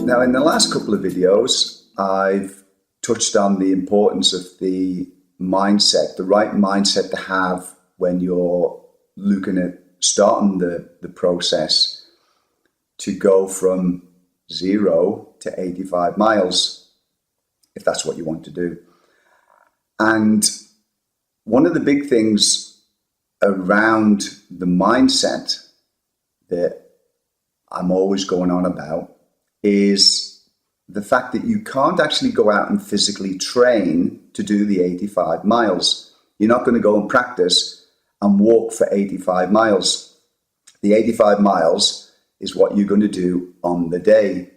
Now, in the last couple of videos, I've touched on the importance of the mindset, the right mindset to have when you're looking at starting the process to go from 0 to 85 miles, if that's what you want to do. And one of the big things around the mindset that I'm always going on about is the fact that you can't actually go out and physically train to do the 85 miles. You're not going to go and practice and walk for 85 miles. The 85 miles is what you're going to do on the day.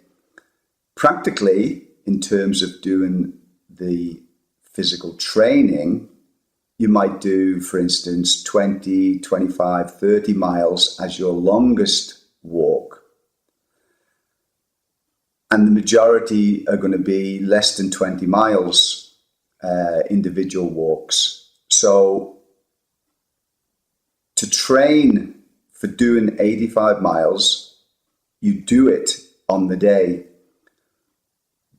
Practically, in terms of doing the physical training, you might do, for instance, 20, 25, 30 miles as your longest walk. And the majority are going to be less than 20 miles, individual walks. So to train for doing 85 miles, you do it on the day.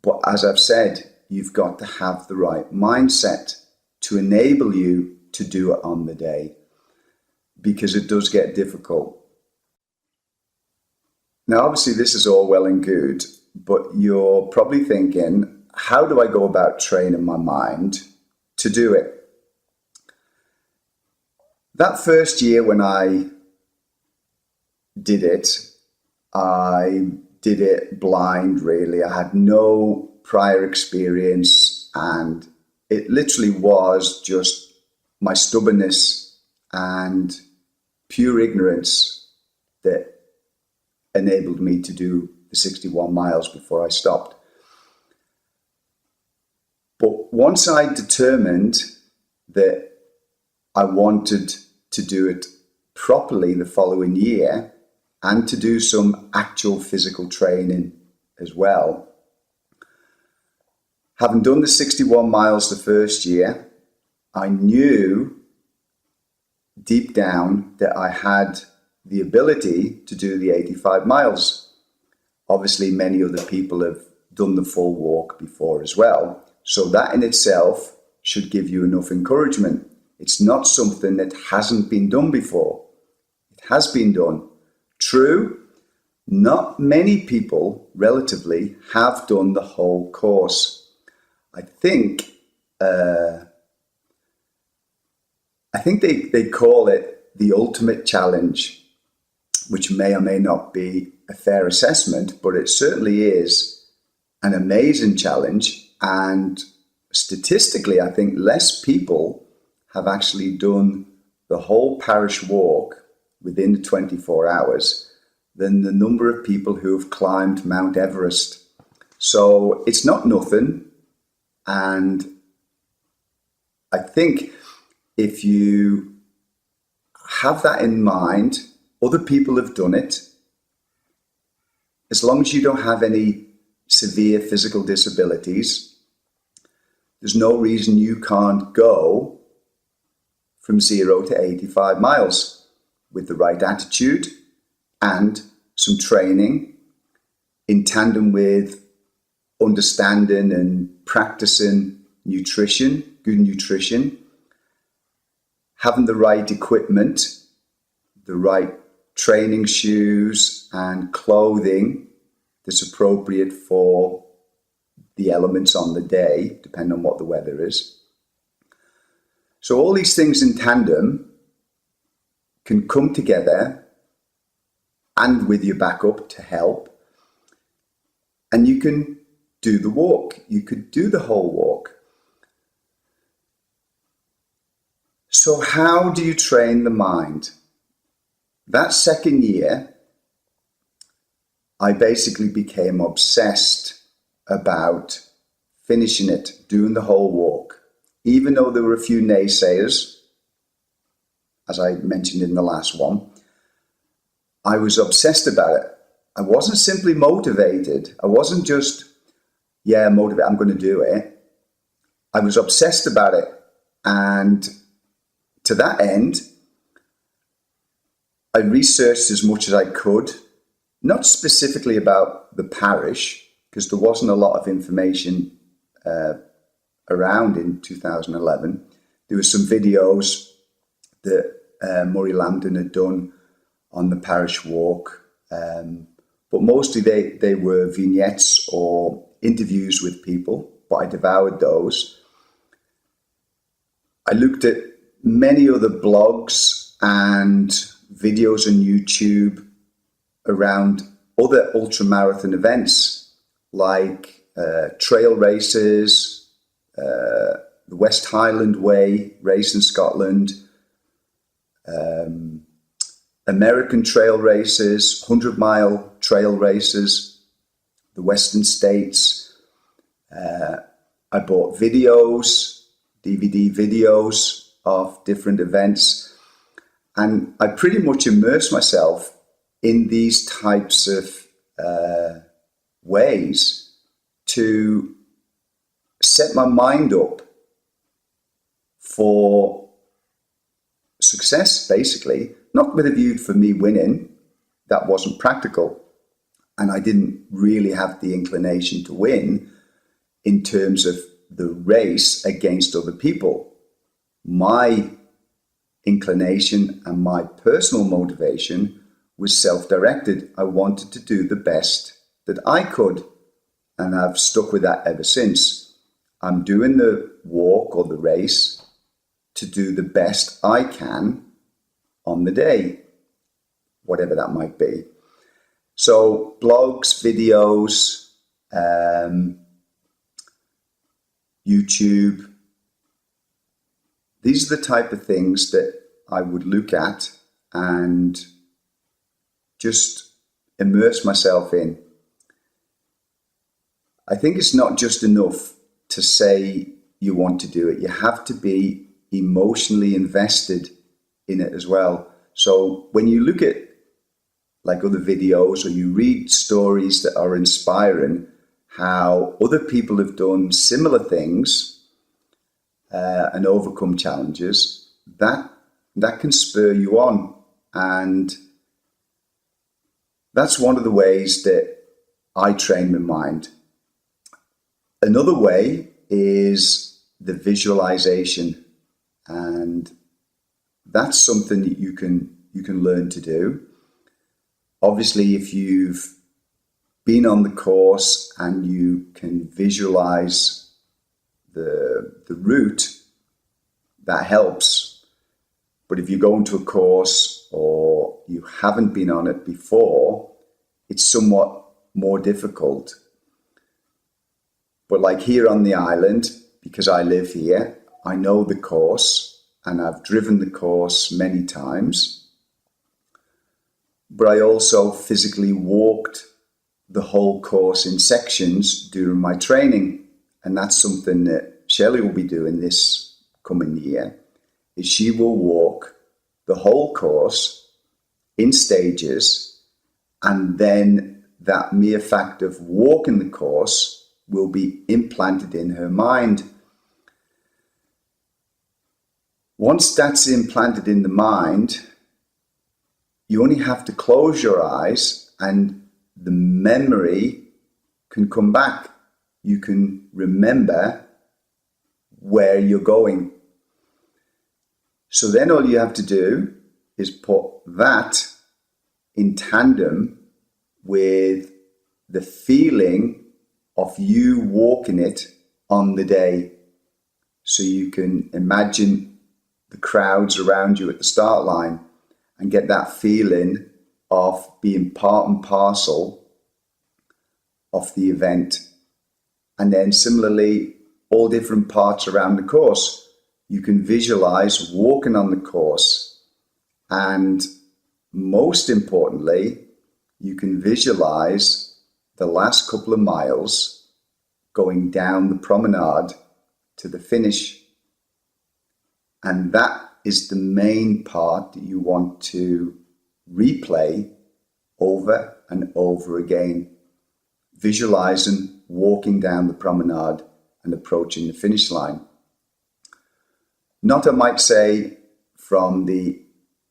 But as I've said, you've got to have the right mindset to enable you to do it on the day, because it does get difficult. Now, obviously, this is all well and good, but you're probably thinking, how do I go about training my mind to do it? That first year when I did it blind, really. I had no prior experience, and it literally was just my stubbornness and pure ignorance that enabled me to do the 61 miles before I stopped. But once I determined that I wanted to do it properly the following year and to do some actual physical training as well, having done the 61 miles the first year, I knew deep down that I had the ability to do the 85 miles. Obviously, many other people have done the full walk before as well. So that in itself should give you enough encouragement. It's not something that hasn't been done before. It has been done. True, not many people, relatively, have done the whole course. I think they call it the ultimate challenge, which may or may not be a fair assessment, but it certainly is an amazing challenge. And statistically, I think less people have actually done the whole Parish Walk within the 24 hours than the number of people who have climbed Mount Everest. So it's not nothing. And I think if you have that in mind, other people have done it. As long as you don't have any severe physical disabilities, there's no reason you can't go from 0 to 85 miles with the right attitude and some training in tandem with understanding and practicing nutrition, good nutrition, having the right equipment, the right training shoes and clothing that's appropriate for the elements on the day, depending on what the weather is. So all these things in tandem can come together, and with your backup to help, and you can do the walk. You could do the whole walk. So how do you train the mind? That second year, I basically became obsessed about finishing it, doing the whole walk. Even though there were a few naysayers, as I mentioned in the last one, I was obsessed about it. I wasn't simply motivated. I wasn't just, motivated, I'm going to do it. I was obsessed about it. And to that end, I researched as much as I could, not specifically about the parish, because there wasn't a lot of information around in 2011. There were some videos that Murray Lambden had done on the Parish Walk, but mostly they were vignettes or interviews with people, but I devoured those. I looked at many other blogs and videos on YouTube around other ultramarathon events like trail races, the West Highland Way race in Scotland, American trail races, 100-mile trail races, the Western States. I bought videos, DVD videos of different events, and I pretty much immersed myself in these types of ways to set my mind up for success, basically. Not with a view for me winning, that wasn't practical. And I didn't really have the inclination to win in terms of the race against other people. My inclination and my personal motivation was self-directed. I wanted to do the best that I could. And I've stuck with that ever since. I'm doing the walk or the race to do the best I can on the day, whatever that might be. So blogs, videos, YouTube, these are the type of things that I would look at and just immerse myself in. I think it's not just enough to say you want to do it. You have to be emotionally invested in it as well. So when you look at like other videos or you read stories that are inspiring, how other people have done similar things and overcome challenges, that can spur you on. And that's one of the ways that I train my mind. Another way is the visualization, and that's something that you can learn to do. Obviously, if you've been on the course and you can visualize the route, that helps. But if you go into a course or you haven't been on it before, it's somewhat more difficult. But like here on the island, because I live here, I know the course and I've driven the course many times. But I also physically walked the whole course in sections during my training. And that's something that Shelley will be doing this coming year, is she will walk the whole course in stages, and then that mere fact of walking the course will be implanted in her mind. Once that's implanted in the mind, you only have to close your eyes and the memory can come back. You can remember where you're going. So then all you have to do is put that in tandem with the feeling of you walking it on the day. So you can imagine the crowds around you at the start line and get that feeling of being part and parcel of the event. And then similarly, all different parts around the course. You can visualize walking on the course. And most importantly, you can visualize the last couple of miles going down the promenade to the finish. And that is the main part that you want to replay over and over again. Visualizing walking down the promenade and approaching the finish line. Not, I might say, from the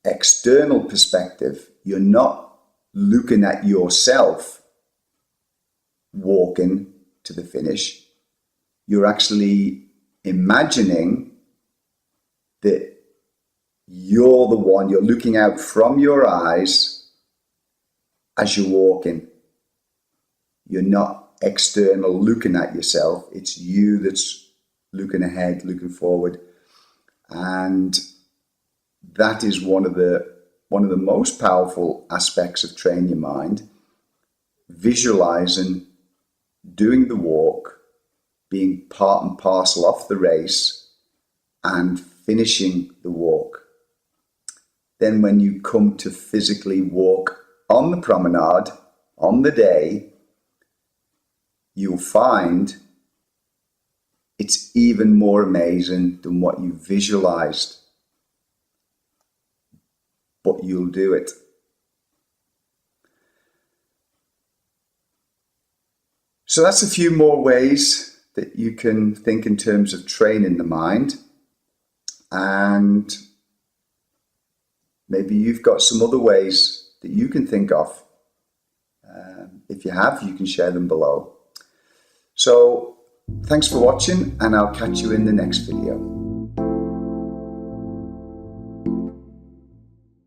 external perspective, you're not looking at yourself walking to the finish. You're actually imagining that you're the one, you're looking out from your eyes as you're walking. You're not external looking at yourself. It's you that's looking ahead, looking forward. And that is one of the most powerful aspects of training your mind. Visualizing, doing the walk, being part and parcel of the race, and finishing the walk. Then when you come to physically walk on the promenade, on the day, you'll find it's even more amazing than what you visualized. But you'll do it. So that's a few more ways that you can think in terms of training the mind. And maybe you've got some other ways that you can think of. If you have, you can share them below. So thanks for watching, and I'll catch you in the next video.